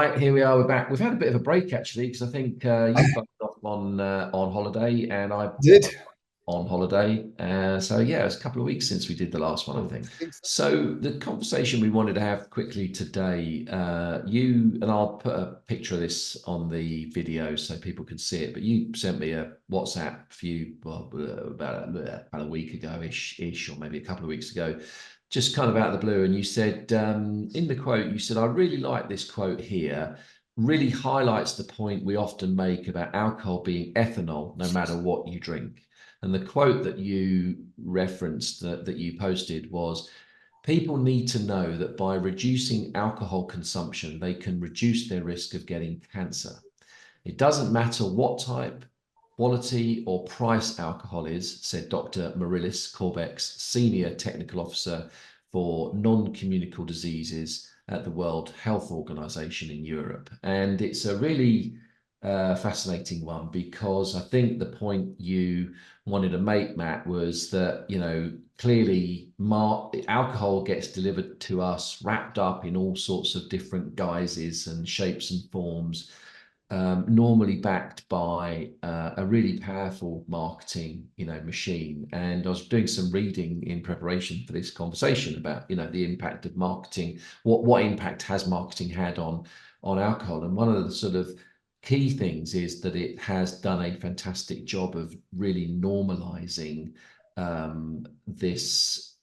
Right, here we are. We're back. We've had a bit of a break actually, because I think you both off on holiday, and I Did on holiday. So yeah, it's a couple of weeks since we did the last one, I think. So the conversation we wanted to have quickly today, you and I'll put a picture of this on the video so people can see it. But you sent me a WhatsApp a few, well, about a week ago ish, or maybe a couple of weeks ago, just kind of out of the blue. And you said, in the quote, you said, I really like this quote here. Really highlights the point we often make about alcohol being ethanol, no matter what you drink. And the quote that you referenced, that you posted, was, people need to know that by reducing alcohol consumption, they can reduce their risk of getting cancer. It doesn't matter what type, quality, or price alcohol is, said Dr. Marilis Corbeck's senior technical officer for non-communicable diseases at the World Health Organization in Europe. And it's a really fascinating one, because I think the point you wanted to make, Matt, was that, clearly alcohol gets delivered to us wrapped up in all sorts of different guises and shapes and forms, normally backed by a really powerful marketing, machine. And I was doing some reading in preparation for this conversation about, the impact of marketing. What impact has marketing had on alcohol? And one of the sort of key things is that it has done a fantastic job of really normalizing this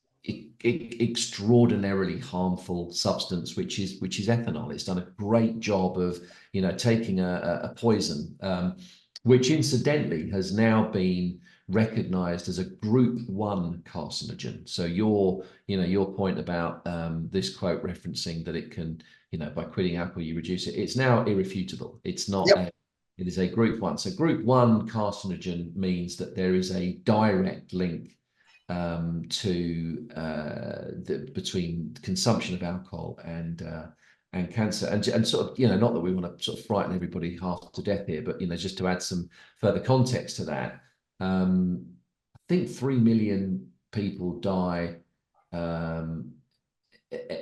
extraordinarily harmful substance, which is ethanol. It's done a great job of taking a poison, which incidentally has now been recognized as a group 1 carcinogen. So your point about this quote referencing that it can, by quitting alcohol you reduce it, it's now irrefutable. It's not yep, it is a group 1. So group 1 carcinogen means that there is a direct link between consumption of alcohol and cancer. And sort of, not that we want to sort of frighten everybody half to death here, but just to add some further context to that, I think 3 million people die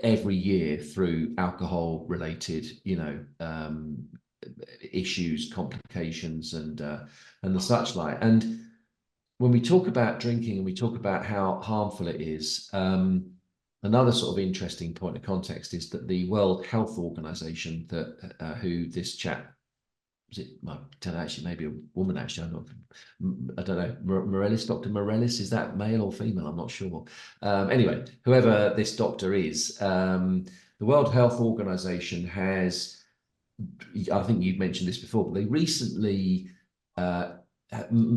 every year through alcohol related issues, complications, and the such like. And when we talk about drinking and we talk about how harmful it is, another sort of interesting point of context is that the World Health Organization, that who this chap, was it, I don't know, actually maybe a woman, actually, I don't know, Morellis, Dr. Morellis, is that male or female? I'm not sure. Anyway, whoever this doctor is, the World Health Organization has, I think you've mentioned this before, but they recently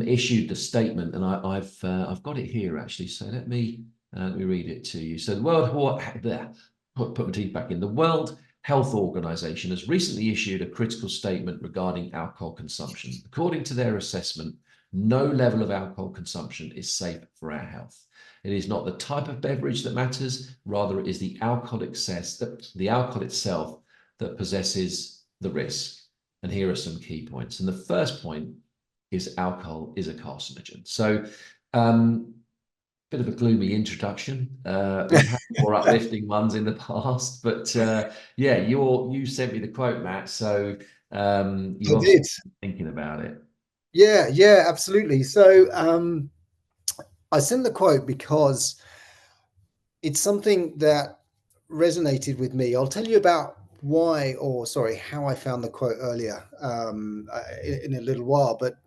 issued the statement, and I've got it here actually. So let me read it to you. So the put my teeth back in. The World Health Organization has recently issued a critical statement regarding alcohol consumption. According to their assessment, no level of alcohol consumption is safe for our health. It is not the type of beverage that matters, rather it is the alcohol itself that possesses the risk. And here are some key points. And the first point is alcohol is a carcinogen. So bit of a gloomy introduction. We've had more uplifting ones in the past, but yeah, you sent me the quote, Matt. So I you've obviously did. been thinking about it. Yeah, absolutely. So I sent the quote because it's something that resonated with me. I'll tell you about why, or sorry, how I found the quote earlier in a little while. But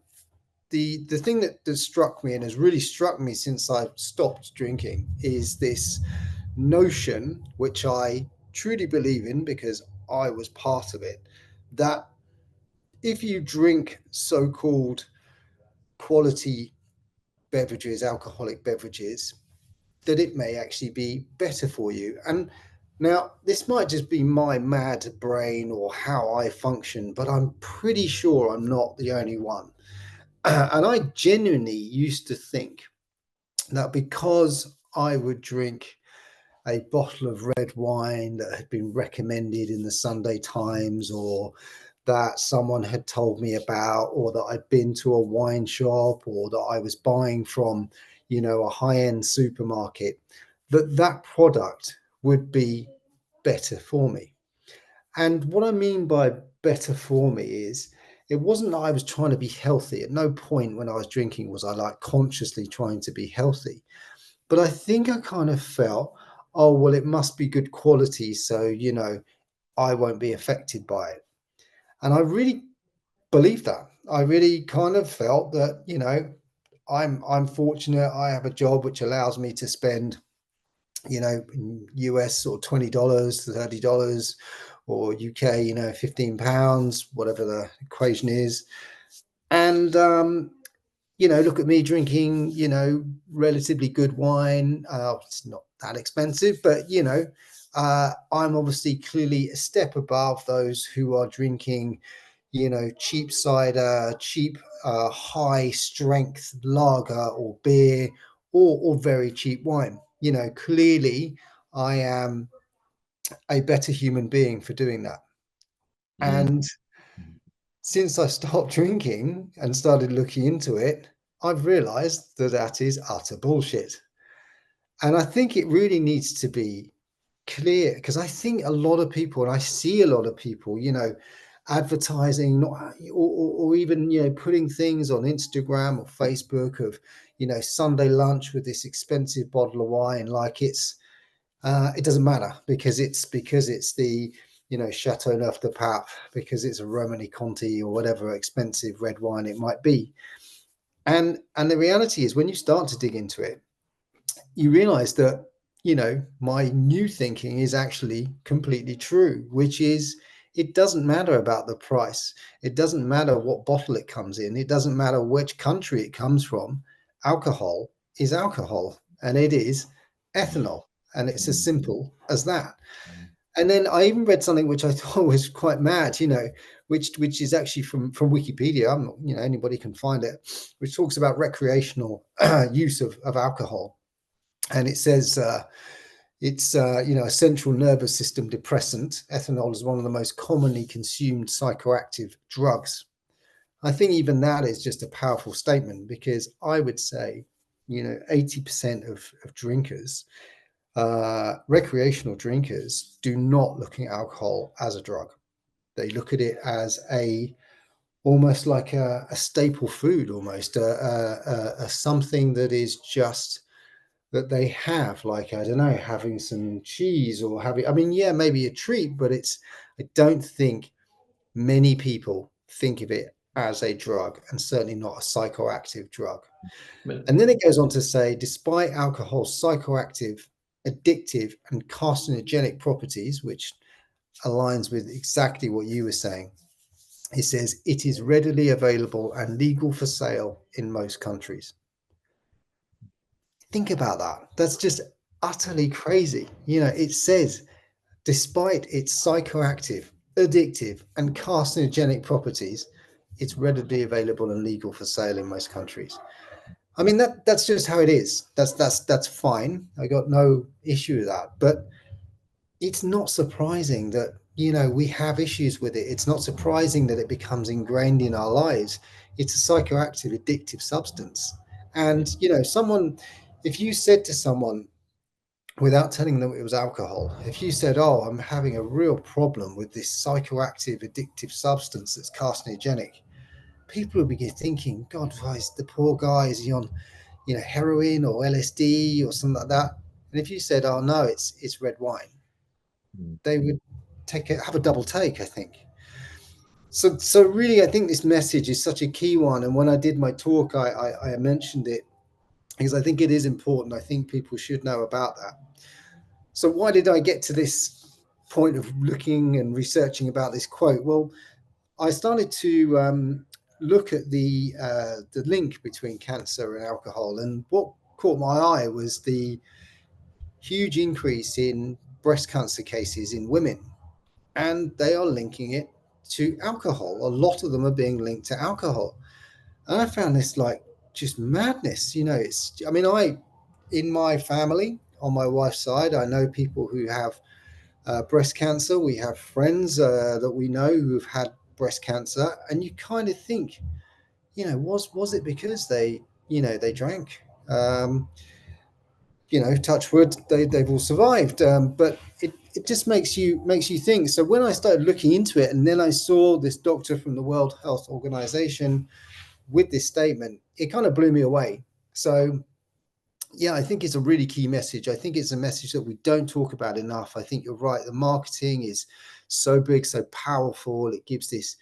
the thing that struck me and has really struck me since I've stopped drinking is this notion, which I truly believe in because I was part of it, that if you drink so-called quality beverages, alcoholic beverages, that it may actually be better for you. And now this might just be my mad brain or how I function, but I'm pretty sure I'm not the only one. And I genuinely used to think that because I would drink a bottle of red wine that had been recommended in the Sunday Times, or that someone had told me about, or that I'd been to a wine shop, or that I was buying from, a high-end supermarket, that product would be better for me. And what I mean by better for me is it wasn't that I was trying to be healthy. At no point when I was drinking was I like consciously trying to be healthy. But I think I kind of felt, oh, well, it must be good quality. So, I won't be affected by it. And I really believe that. I really kind of felt that, I'm fortunate. I have a job which allows me to spend, US or $20 to $30, or UK, £15, whatever the equation is. And look at me drinking, relatively good wine. It's not that expensive, but I'm obviously clearly a step above those who are drinking, cheap cider, cheap, high strength lager or beer, or very cheap wine. Clearly I am a better human being for doing that. Mm. And since I stopped drinking and started looking into it, I've realized that that is utter bullshit. And I think it really needs to be clear, because I think a lot of people, and I see a lot of people, advertising, not or even putting things on Instagram or Facebook of Sunday lunch with this expensive bottle of wine, like it doesn't matter because it's the Chateau Neuf de Pape, because it's a Romani Conti or whatever expensive red wine it might be. And the reality is, when you start to dig into it, you realize that my new thinking is actually completely true, which is, it doesn't matter about the price, it doesn't matter what bottle it comes in, it doesn't matter which country it comes from. Alcohol is alcohol, and it is ethanol, and it's as simple as that. And then I even read something which I thought was quite mad, which is actually from Wikipedia. I'm not, anybody can find it, which talks about recreational use of alcohol. And it says it's a central nervous system depressant. Ethanol is one of the most commonly consumed psychoactive drugs. I think even that is just a powerful statement, because I would say 80% of drinkers, recreational drinkers, do not look at alcohol as a drug. They look at it as almost like a staple food, almost a something that is just that they have, like, I don't know, having some cheese or having, I mean, yeah, maybe a treat, but I don't think many people think of it as a drug, and certainly not a psychoactive drug. But, And then it goes on to say, despite alcohol's psychoactive, addictive, and carcinogenic properties, which aligns with exactly what you were saying, it says it is readily available and legal for sale in most countries. Think about that. That's just utterly crazy. It says, despite its psychoactive, addictive, and carcinogenic properties, it's readily available and legal for sale in most countries. I mean, that's just how it is. That's fine. I got no issue with that. But it's not surprising that we have issues with it. It's not surprising that it becomes ingrained in our lives. It's a psychoactive, addictive substance. And someone, if you said to someone, without telling them it was alcohol, if you said, oh, I'm having a real problem with this psychoactive, addictive substance that's carcinogenic, people would be thinking, God, why is the poor guy, is he on heroin or LSD or something like that? And if you said, oh no, it's red wine, they would have a double take, I think. So really, I think this message is such a key one. And when I did my talk, I mentioned it because I think it is important. I think people should know about that. So why did I get to this point of looking and researching about this quote? Well, I started to look at the link between cancer and alcohol, and what caught my eye was the huge increase in breast cancer cases in women, and they are linking it to alcohol. A lot of them are being linked to alcohol, and I found this like just madness. I mean, in my family, on my wife's side, I know people who have breast cancer. We have friends that we know who've had breast cancer, and you kind of think, was it because they drank? Touch wood, they've all survived. But it just makes you think. So when I started looking into it, and then I saw this doctor from the World Health Organization with this statement, it kind of blew me away. So yeah, I think it's a really key message. I think it's a message that we don't talk about enough. I think you're right. The marketing is so big, so powerful. It gives this,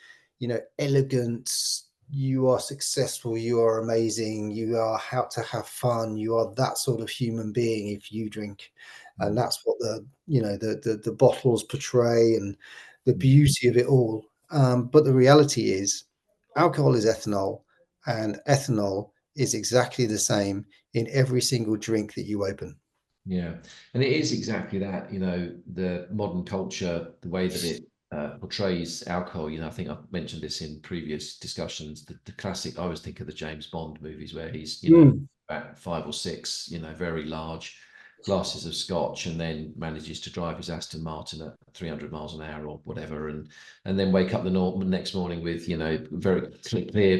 elegance. You are successful. You are amazing. You are how to have fun. You are that sort of human being if you drink, and that's what the bottles portray, and the beauty of it all. But the reality is, alcohol is ethanol, and ethanol is exactly the same in every single drink that you open. Yeah, and it is exactly that. The modern culture, the way that it portrays alcohol. I think I've mentioned this in previous discussions. The classic, I always think of the James Bond movies where he's, Mm. about 5 or 6, very large glasses of scotch, and then manages to drive his Aston Martin at 300 miles an hour or whatever, and then wake up the next morning with, very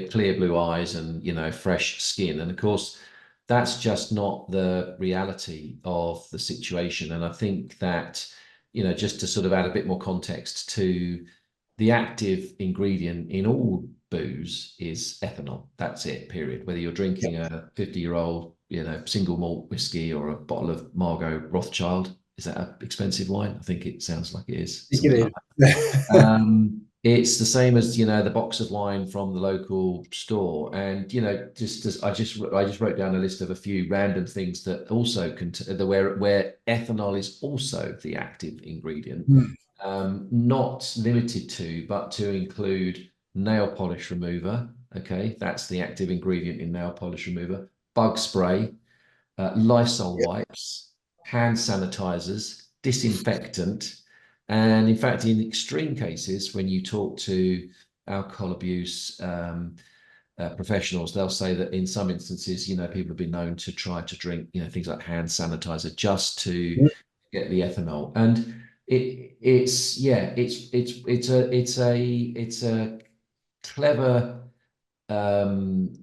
clear blue eyes and, fresh skin. And of course, that's just not the reality of the situation. And I think that, just to sort of add a bit more context to the active ingredient in all booze is ethanol. That's it, period. Whether you're drinking a 50-year-old, single malt whiskey or a bottle of Margot Rothschild. Is that an expensive wine? I think it sounds like it is. Something like It that. is. It's the same as, the box of wine from the local store. And, just as I just wrote down a list of a few random things that also where ethanol is also the active ingredient, Mm. not limited to, but to include nail polish remover. Okay, that's the active ingredient in nail polish remover. Bug spray, Lysol Yeah. wipes, hand sanitizers, disinfectant. And in fact, in extreme cases, when you talk to alcohol abuse professionals, they'll say that in some instances, people have been known to try to drink, things like hand sanitizer just to Mm. get the ethanol. And it's a clever um,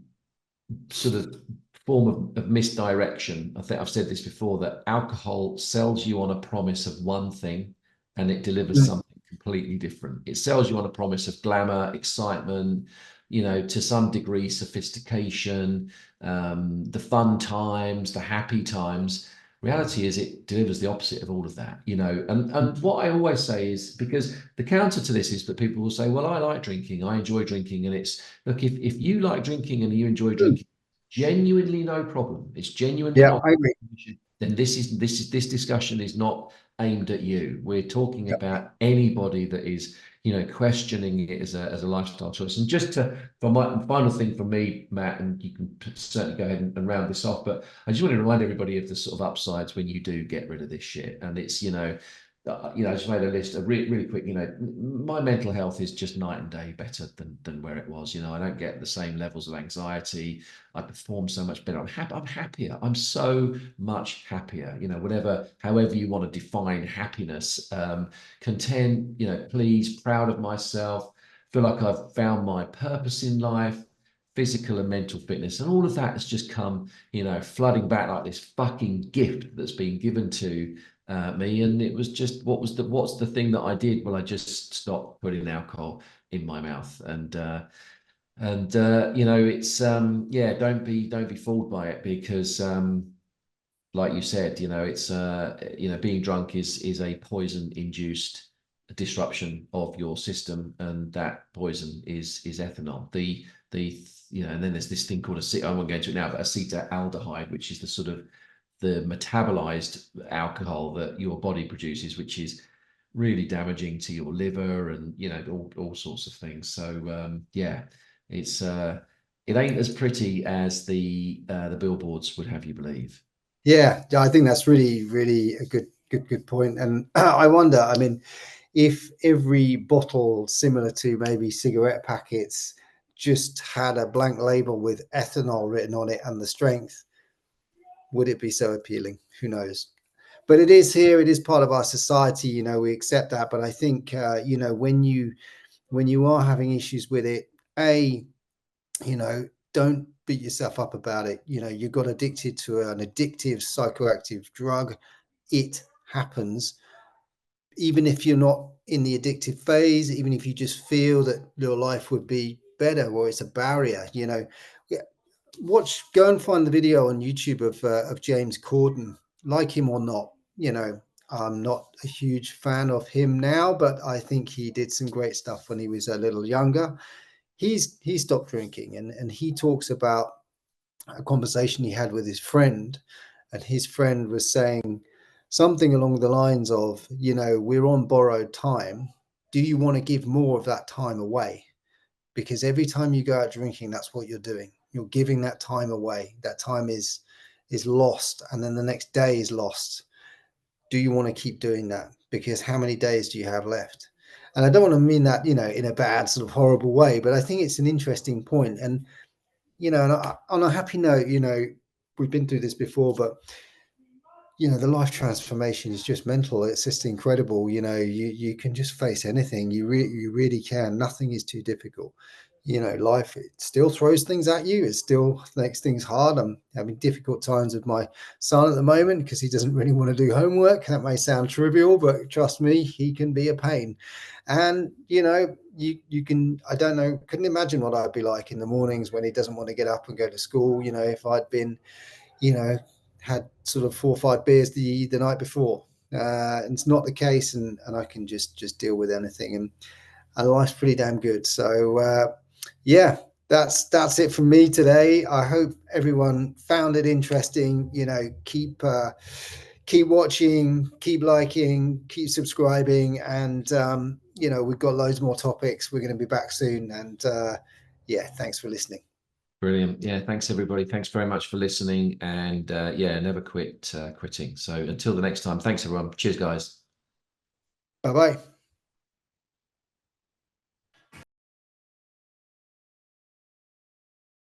sort of form of misdirection. I think I've said this before, that alcohol sells you on a promise of one thing and it delivers Mm. something completely different. It sells you on a promise of glamour, excitement, to some degree, sophistication, the fun times, the happy times. Reality is it delivers the opposite of all of that, and what I always say is, because the counter to this is that people will say, well, I like drinking, I enjoy drinking. And it's, look, if you like drinking and you enjoy Mm. drinking, genuinely no problem. It's genuinely Yeah, not. I agree. Then this discussion is not aimed at you. We're talking Yeah. about anybody that is, questioning it as a lifestyle choice. And just for my final thing from me, Matt, and you can certainly go ahead and round this off, but I just want to remind everybody of the sort of upsides when you do get rid of this shit. And it's, I just made a list, really quick. My mental health is just night and day better than where it was. I don't get the same levels of anxiety. I perform so much better. I'm happier. I'm so much happier. However you want to define happiness. Content. Pleased, proud of myself. Feel like I've found my purpose in life. Physical and mental fitness, and all of that has just come, flooding back like this fucking gift that's been given to me. And it was just, what's the thing that I did? Well, I just stopped putting alcohol in my mouth. And it's, yeah, don't be fooled by it, because like you said, it's, being drunk is a poison induced disruption of your system, and that poison is ethanol. And then there's this thing called I won't go into it now, but acetaldehyde, which is the sort of the metabolized alcohol that your body produces, which is really damaging to your liver and, all sorts of things. So yeah, it's it ain't as pretty as the billboards would have you believe. Yeah, I think that's really, really a good point. And I wonder, I mean, if every bottle, similar to maybe cigarette packets, just had a blank label with ethanol written on it and the strength, would it be so appealing? Who knows? But it is here. It is part of our society. We accept that. But I think when you are having issues with it, don't beat yourself up about it. You got addicted to an addictive psychoactive drug. It happens. even if you're not in the addictive phase, even if you just feel that your life would be better, or it's a barrier, go and find the video on YouTube of James Corden. Like him or not, I'm not a huge fan of him now, but I think he did some great stuff when he was a little younger. He stopped drinking, and he talks about a conversation he had with his friend, and his friend was saying something along the lines of, we're on borrowed time. Do you want to give more of that time away? Because every time you go out drinking, that's what you're doing. You're giving that time away. That time is lost, and then the next day is lost. Do you want to keep doing that? Because how many days do you have left? And I don't want to mean that, in a bad sort of horrible way, but I think it's an interesting point. And, and on a happy note, we've been through this before, but the life transformation is just mental. It's just incredible. You can just face anything. You really can. Nothing is too difficult. Life, it still throws things at you. It still makes things hard. I'm having difficult times with my son at the moment because he doesn't really want to do homework. That may sound trivial, but trust me, he can be a pain. And you can, I don't know, couldn't imagine what I'd be like in the mornings when he doesn't want to get up and go to school. If I'd been, had sort of 4 or 5 beers the night before. And it's not the case, and I can just deal with anything, and life's pretty damn good. So yeah, that's it from me today. I hope everyone found it interesting. Keep watching, keep liking, keep subscribing, and we've got loads more topics. We're going to be back soon, and yeah, thanks for listening. Brilliant. Yeah, thanks everybody. Thanks very much for listening, and yeah, never quit quitting. So until the next time, thanks everyone. Cheers, guys. Bye bye.